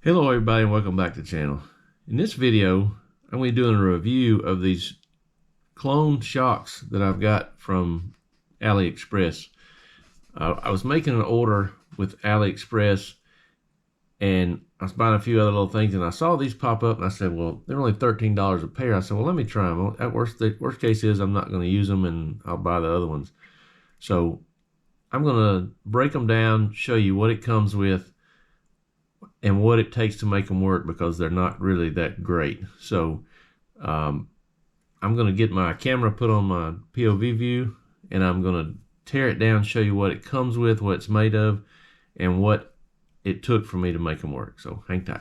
Hello everybody and welcome back to the channel. In this video, I'm going to be doing a review of these clone shocks that I've got from AliExpress. I was making an order with AliExpress and I was buying a few other little things and I saw these pop up and I said, well, they're only $13 a pair. I said, well, let me try them. The worst case is I'm not going to use them and I'll buy the other ones. So I'm going to break them down, show you what it comes with, and what it takes to make them work, because they're not really that great. So I'm going to get my camera put on my POV view and I'm going to tear it down, show you what it comes with, what it's made of, and what it took for me to make them work. So hang tight.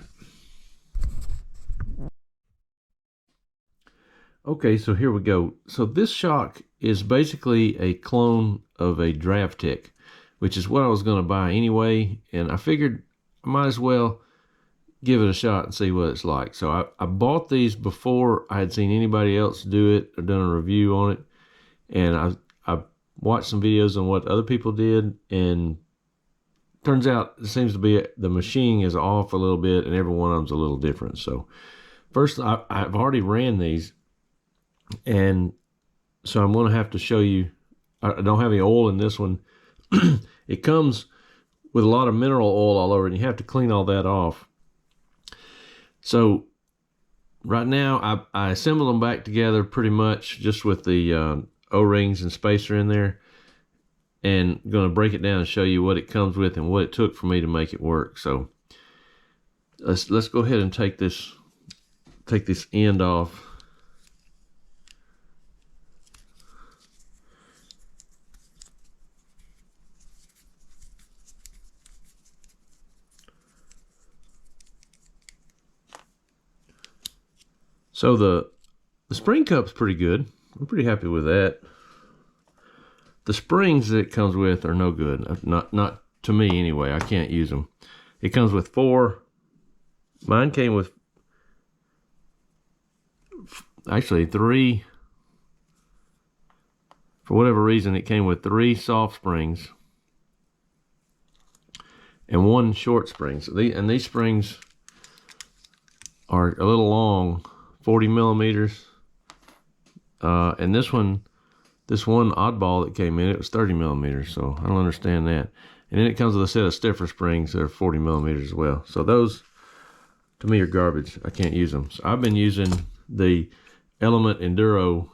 Okay, so here we go. So this shock is basically a clone of a Dravtech, which is what I was going to buy anyway, and I figured I might as well give it a shot and see what it's like. So I bought these before I had seen anybody else do it or done a review on it, and I watched some videos on what other people did, and turns out it seems to be the machining is off a little bit and every one of them's a little different. So first, I've already ran these, and so I'm going to have to show you. I don't have any oil in this one. It comes with a lot of mineral oil all over, and you have to clean all that off. So right now I assembled them back together pretty much just with the O-rings and spacer in there, and I'm going to break it down and show you what it comes with and what it took for me to make it work. So let's go ahead and take this end off. So the spring cup's pretty good. I'm pretty happy with that. The springs that it comes with are no good. Not to me anyway. I can't use them. It comes with 4. Mine came with actually 3. For whatever reason, it came with 3 soft springs and 1 short spring. So these springs are a little long. 40 millimeters, and this one oddball that came in, it was 30 millimeters, so I don't understand that. And then it comes with a set of stiffer springs that are 40 millimeters as well. So those to me are garbage. I can't use them. So I've been using the Element Enduro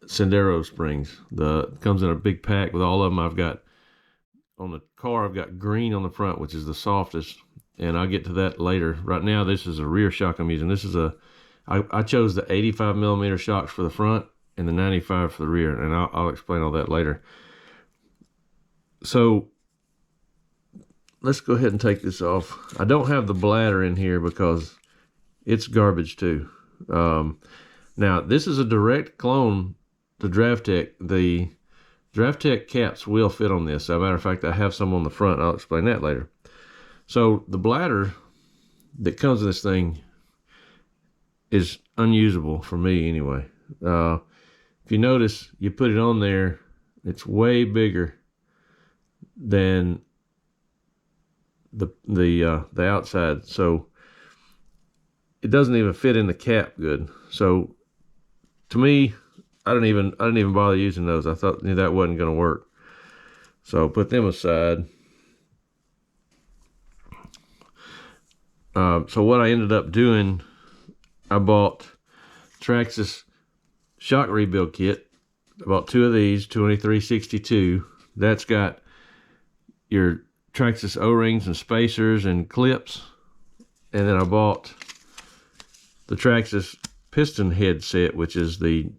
Sendero springs. It comes in a big pack with all of them. I've got on the car, I've got green on the front, which is the softest, and I'll get to that later. Right now, this is a rear shock I'm using. This is I chose the 85 millimeter shocks for the front and the 95 for the rear, and I'll explain all that later. So let's go ahead and take this off. I don't have the bladder in here because it's garbage too. Now this is a direct clone to Dravtech. The Dravtech caps will fit on this. As a matter of fact, I have some on the front. I'll explain that later. So the bladder that comes in this thing is unusable for me anyway. If you notice, you put it on there, it's way bigger than the outside, so it doesn't even fit in the cap good. So to me, I didn't even bother using those. I thought that wasn't going to work, so put them aside. So what I ended up doing, I bought Traxxas shock rebuild kit. I bought 2 of these, 2362. That's got your Traxxas O-rings and spacers and clips. And then I bought the Traxxas piston head set, which is the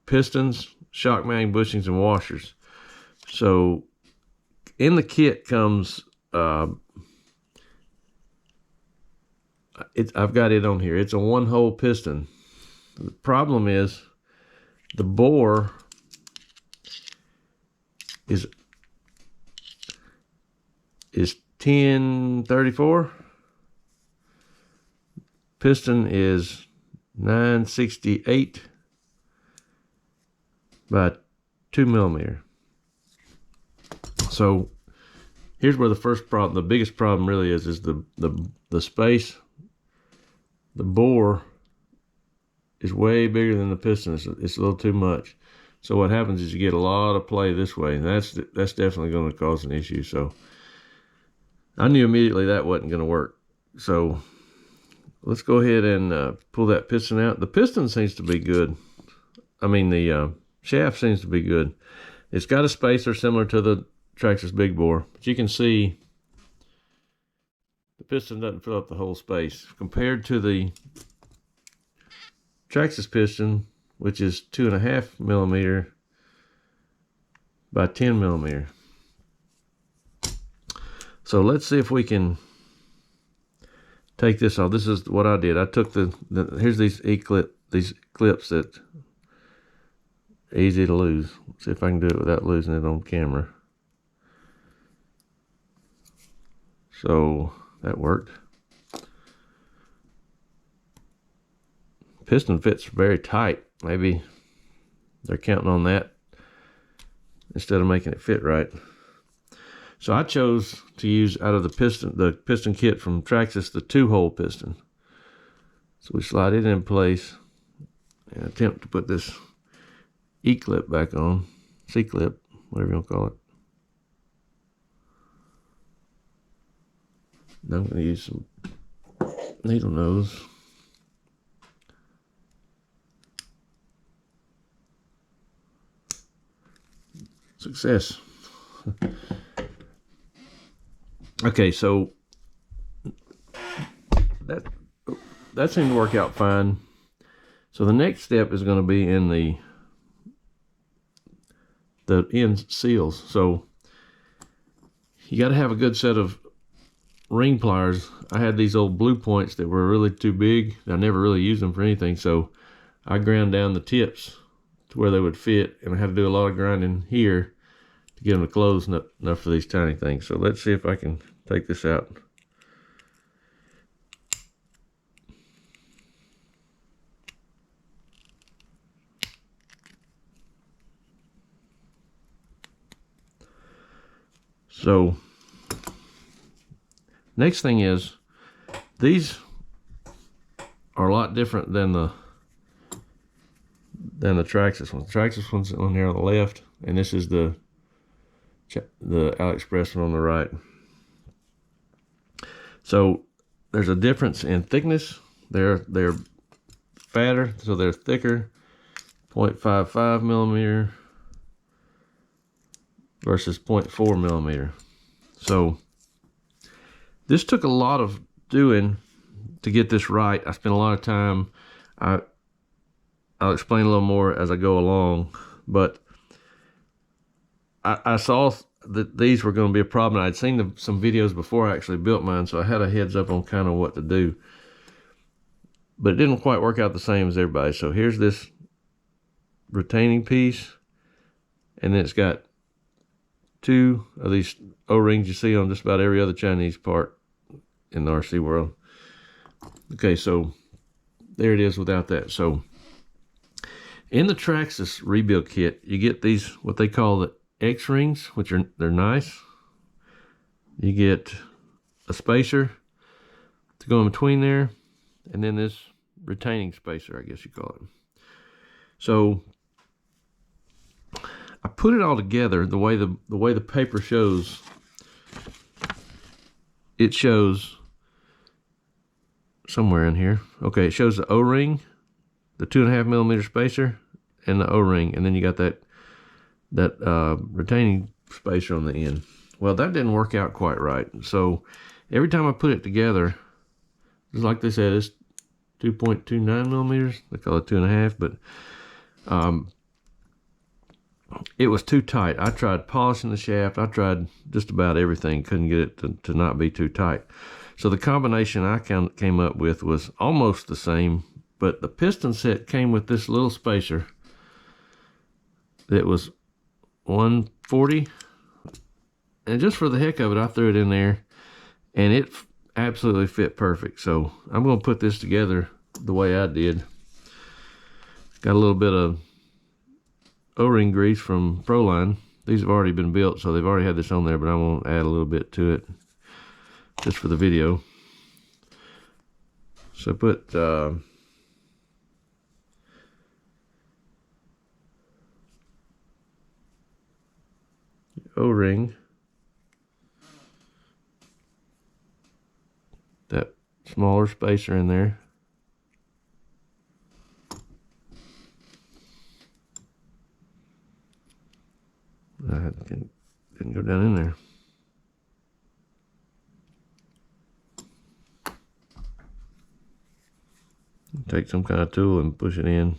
pistons, shock mounting bushings, and washers. So in the kit comes I've got it on here. It's a 1-hole piston. The problem is the bore is 1034. Piston is 968 by 2 millimeter. So here's where the first problem, the biggest problem really is the space. The bore is way bigger than the piston. It's a little too much. So what happens is you get a lot of play this way, and that's definitely going to cause an issue. So I knew immediately that wasn't going to work. So let's go ahead and pull that piston out. The piston seems to be good. I mean, the shaft seems to be good. It's got a spacer similar to the Traxxas big bore, but you can see the piston doesn't fill up the whole space compared to the Traxxas piston, which is 2.5 millimeter by 10 millimeter. So let's see if we can take this off. This is what I did. I took here's these clips that are easy to lose. Let's see if I can do it without losing it on camera. So that worked. Piston fits very tight. Maybe they're counting on that instead of making it fit right. So I chose to use out of the piston kit from Traxxas, the 2-hole piston. So we slide it in place and attempt to put this E-clip back on, C-clip, whatever you want to call it. Now I'm going to use some needle nose. Success. Okay, so that seemed to work out fine. So the next step is going to be in the end seals. So you got to have a good set of ring pliers. I had these old blue points that were really too big. I never really used them for anything, so I ground down the tips to where they would fit, and I had to do a lot of grinding here to get them to close enough for these tiny things. So let's see if I can take this out. So next thing is, these are a lot different than the Traxxas ones. The Traxxas one's on there on the left, and this is the AliExpress one on the right. So there's a difference in thickness. They're fatter, so they're thicker. 0.55 millimeter versus 0.4 millimeter. So this took a lot of doing to get this right. I spent a lot of time. I'll explain a little more as I go along, but I saw that these were going to be a problem. I'd seen some videos before I actually built mine, so I had a heads up on kind of what to do. But it didn't quite work out the same as everybody. So here's this retaining piece, and then it's got 2 of these O-rings you see on just about every other Chinese part in the RC world. Okay, so there it is without that. So in the Traxxas rebuild kit, you get these, what they call the X-rings, which they're nice. You get a spacer to go in between there, and then this retaining spacer, I guess you call it. So I put it all together the way the paper shows. It shows somewhere in here. Okay, it shows the O-ring, the 2.5 millimeter spacer, and the O-ring, and then you got that retaining spacer on the end. Well, that didn't work out quite right. So every time I put it together, just like they said, it's 2.29 millimeters. They call it 2.5, but it was too tight. I tried polishing the shaft. I tried just about everything. Couldn't get it to not be too tight. So the combination I came up with was almost the same, but the piston set came with this little spacer that was 140, and just for the heck of it, I threw it in there, and it absolutely fit perfect. So I'm going to put this together the way I did. Got a little bit of O-ring grease from Proline These have already been built, so they've already had this on there, but I'm going to add a little bit to it just for the video. So put O-ring, that smaller spacer in there. I didn't go down in there. Take some kind of tool and push it in.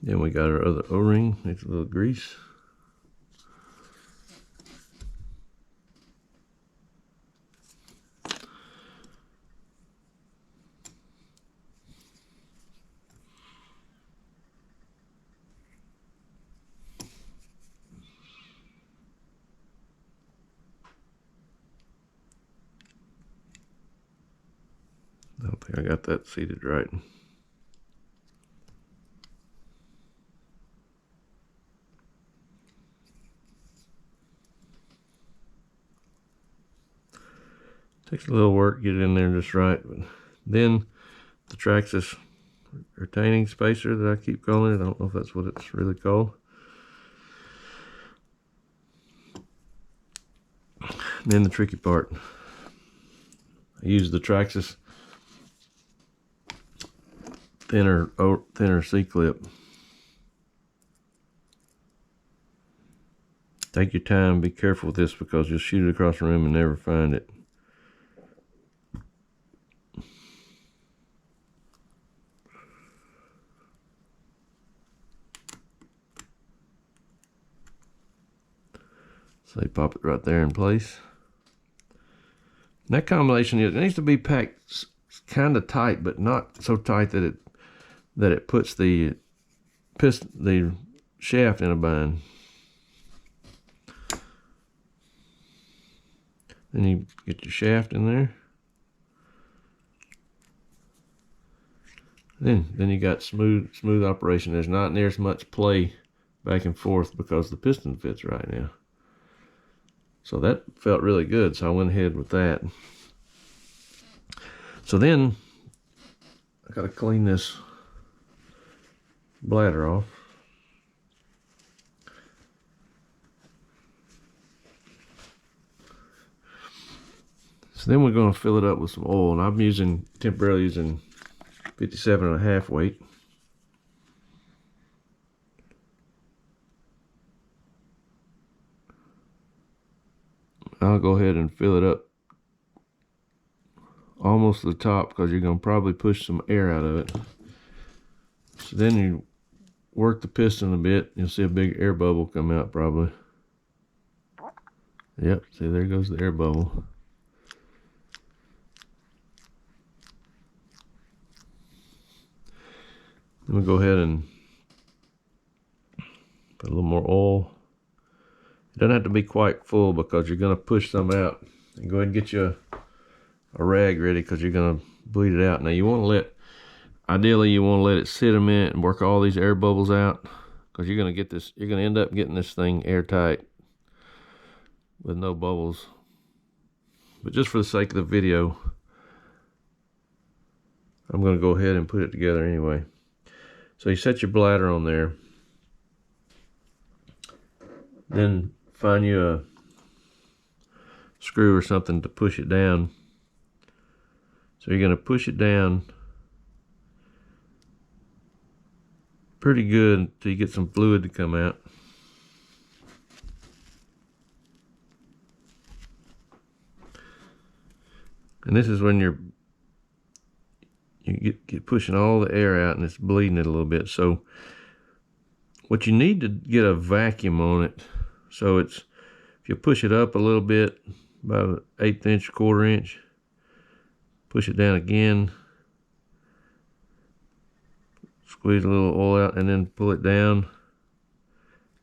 Then we got our other O-ring, needs a little grease. I don't think I got that seated right. Takes a little work to get it in there just right, but then the Traxxas retaining spacer that I keep calling it, I don't know if that's what it's really called. And then the tricky part, I use the Traxxas thinner C-clip. Take your time, be careful with this because you'll shoot it across the room and never find it. So you pop it right there in place. And that combination, it needs to be packed kind of tight, but not so tight that it puts the shaft in a bind. Then you get your shaft in there. Then you got smooth operation. There's not near as much play back and forth because the piston fits right now. So that felt really good, so I went ahead with that. So then I gotta clean this bladder off. So then we're gonna fill it up with some oil, and I'm temporarily using 57.5 weight. I'll go ahead and fill it up almost to the top because you're going to probably push some air out of it. So then you work the piston a bit. You'll see a big air bubble come out probably. Yep, see there goes the air bubble. Then we'll go ahead and put a little more oil. It doesn't have to be quite full because you're going to push some out. And go ahead and get you a rag ready because you're going to bleed it out. Now you want to ideally you want to let it sit a minute and work all these air bubbles out because you're going to end up getting this thing airtight with no bubbles. But just for the sake of the video, I'm going to go ahead and put it together anyway. So you set your bladder on there. Then find you a screw or something to push it down. So you're going to push it down pretty good until you get some fluid to come out. And this is when you you get pushing all the air out, and it's bleeding it a little bit. So what you need to get a vacuum on it. So it's, if you push it up a little bit, about an 1/8 inch, 1/4 inch, push it down again, squeeze a little oil out, and then pull it down.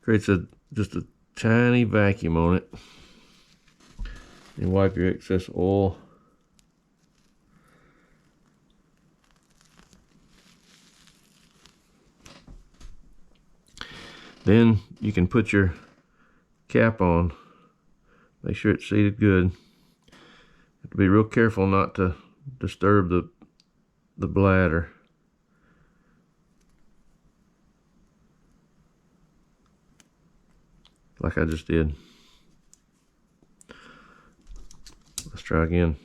Creates just a tiny vacuum on it. And wipe your excess oil. Then you can put your cap on. Make sure it's seated good. Have to be real careful not to disturb the bladder. Like I just did. Let's try again.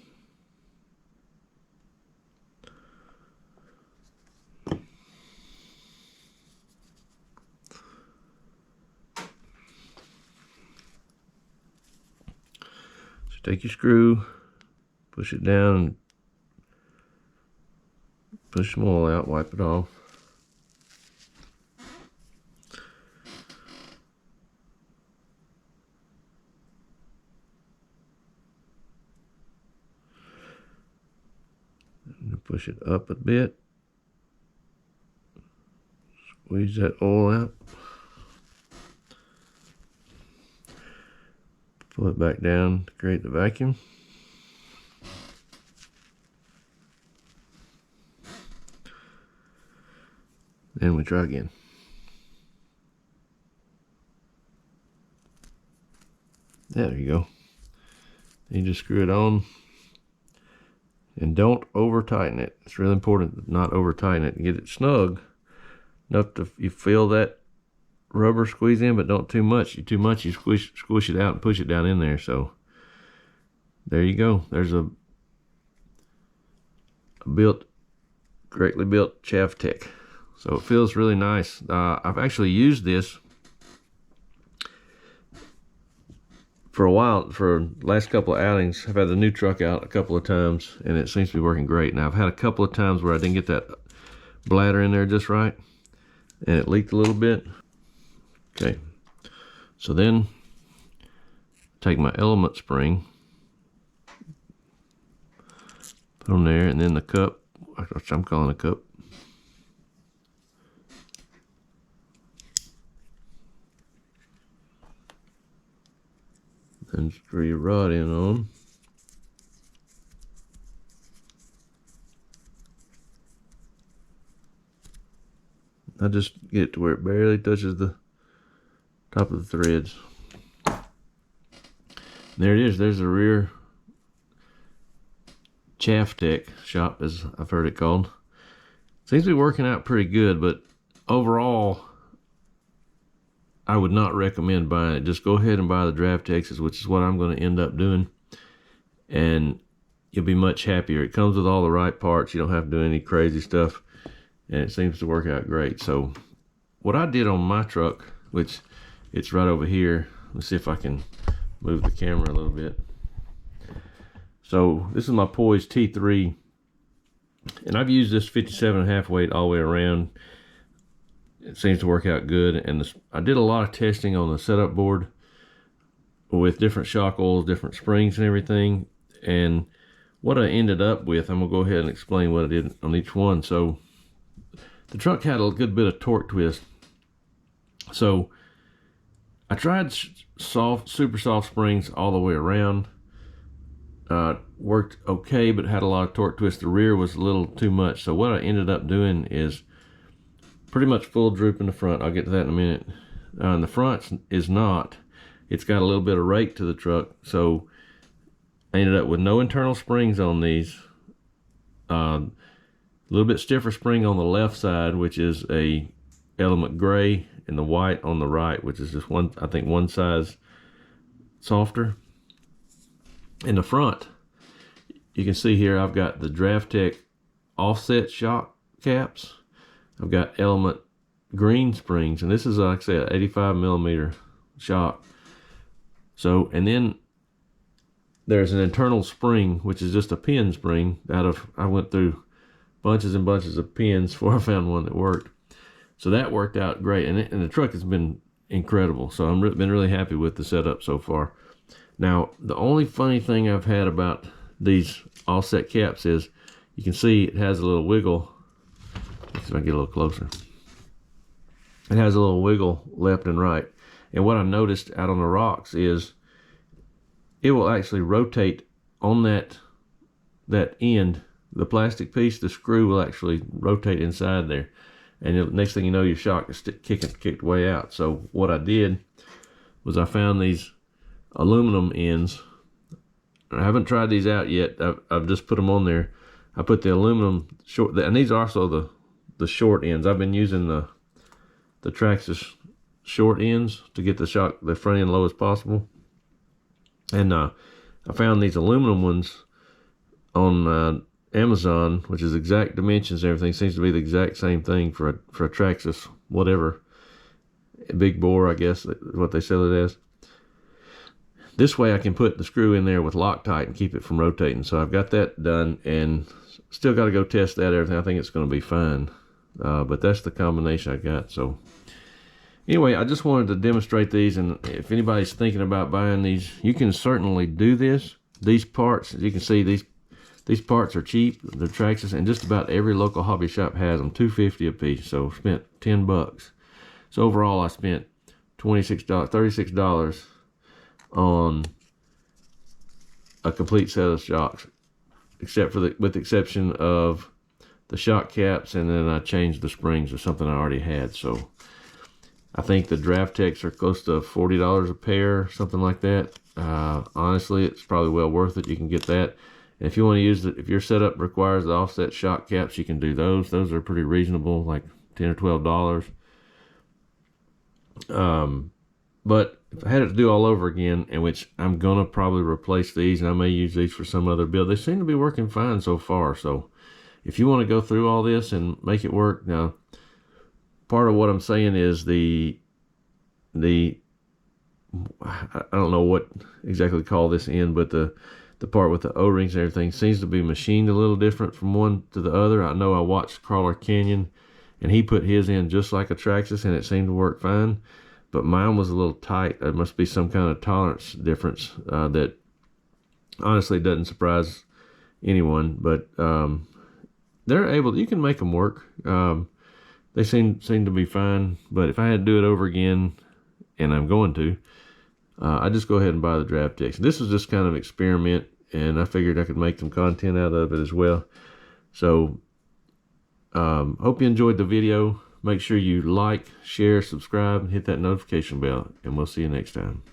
Take your screw, push it down, and push some oil out, wipe it off. And push it up a bit. Squeeze that oil out. Pull it back down to create the vacuum. Then we try again. There you go. You just screw it on. And don't over tighten it. It's really important to not over tighten it and get it snug enough to you feel that rubber squeeze in, but don't too much. You squish it out and push it down in there. So there you go. There's a greatly built Dravtech. So it feels really nice. I've actually used this for a while. For the last couple of outings, I've had the new truck out a couple of times, and it seems to be working great. Now I've had a couple of times where I didn't get that bladder in there just right, and it leaked a little bit. Okay, so then take my element spring, put on there, and then the cup, which I'm calling a cup. Then screw your rod in on. I just get it to where it barely touches the top of the threads. There it is. There's the rear Dravtech shop, as I've heard it called. Seems to be working out pretty good, but overall, I would not recommend buying it. Just go ahead and buy the Dravtechs, which is what I'm going to end up doing, and you'll be much happier. It comes with all the right parts. You don't have to do any crazy stuff, and it seems to work out great. So what I did on my truck, which it's right over here. Let's see if I can move the camera a little bit. So this is my Poise T3, and I've used this 57.5 weight all the way around. It seems to work out good, and I did a lot of testing on the setup board with different shock oils, different springs and everything, and what I ended up with, I'm gonna go ahead and explain what I did on each one. So the truck had a good bit of torque twist, so I tried super soft springs all the way around. Worked okay, but had a lot of torque twist. The rear was a little too much. So what I ended up doing is pretty much full droop in the front. I'll get to that in a minute. And the front is not. It's got a little bit of rake to the truck. So I ended up with no internal springs on these. A little bit stiffer spring on the left side, which is a element gray, and the white on the right, which is just one, I think one size softer. In the front, you can see here I've got the Dravtech offset shock caps. I've got element green springs, and this is, like I say, an 85mm shock. So, and then there's an internal spring, which is just a pin spring. I went through bunches and bunches of pins before I found one that worked. So that worked out great, and the truck has been incredible. So I've been really happy with the setup so far. Now, the only funny thing I've had about these offset caps is you can see it has a little wiggle. Let's see if I can get a little closer. It has a little wiggle left and right. And what I noticed out on the rocks is it will actually rotate on that end. The plastic piece, the screw will actually rotate inside there. And next thing you know, your shock is kicked way out. So what I did was I found these aluminum ends. I haven't tried these out yet. I've just put them on there. I put the aluminum short, and these are also the short ends. I've been using the Traxxas short ends to get the front end low as possible. And I found these aluminum ones on Amazon, which is exact dimensions and everything. Seems to be the exact same thing for a Traxxas, whatever. Big bore, I guess, is what they sell it as. This way I can put the screw in there with Loctite and keep it from rotating. So I've got that done, and still got to go test that, everything. I think it's going to be fine. But that's the combination I got. So anyway, I just wanted to demonstrate these, and if anybody's thinking about buying these, you can certainly do this. These parts, as you can see, these parts are cheap. They're Traxxas, and just about every local hobby shop has them, $2.50 a piece. So spent $10. So overall, I spent $36 on a complete set of shocks, except for with the exception of the shock caps, and then I changed the springs or something I already had. So I think the Dravtechs are close to $40 a pair, something like that. Honestly, it's probably well worth it. You can get that. And if you want to use it, if your setup requires the offset shock caps, you can do those. Those are pretty reasonable, like $10 or $12. But if I had it to do all over again, in which I'm gonna probably replace these, and I may use these for some other build, they seem to be working fine so far. So if you want to go through all this and make it work, now part of what I'm saying is I don't know what exactly to call this end, but the part with the O-rings and everything seems to be machined a little different from one to the other. I know I watched Crawler Canyon, and he put his in just like a Traxxas, and it seemed to work fine. But mine was a little tight. There must be some kind of tolerance difference that honestly doesn't surprise anyone. But they're able. You can make them work. They seem to be fine. But if I had to do it over again, and I'm going to, I just go ahead and buy the Dravtech. This was just kind of experiment, and I figured I could make some content out of it as well. So hope you enjoyed the video. Make sure you like, share, subscribe, and hit that notification bell, and we'll see you next time.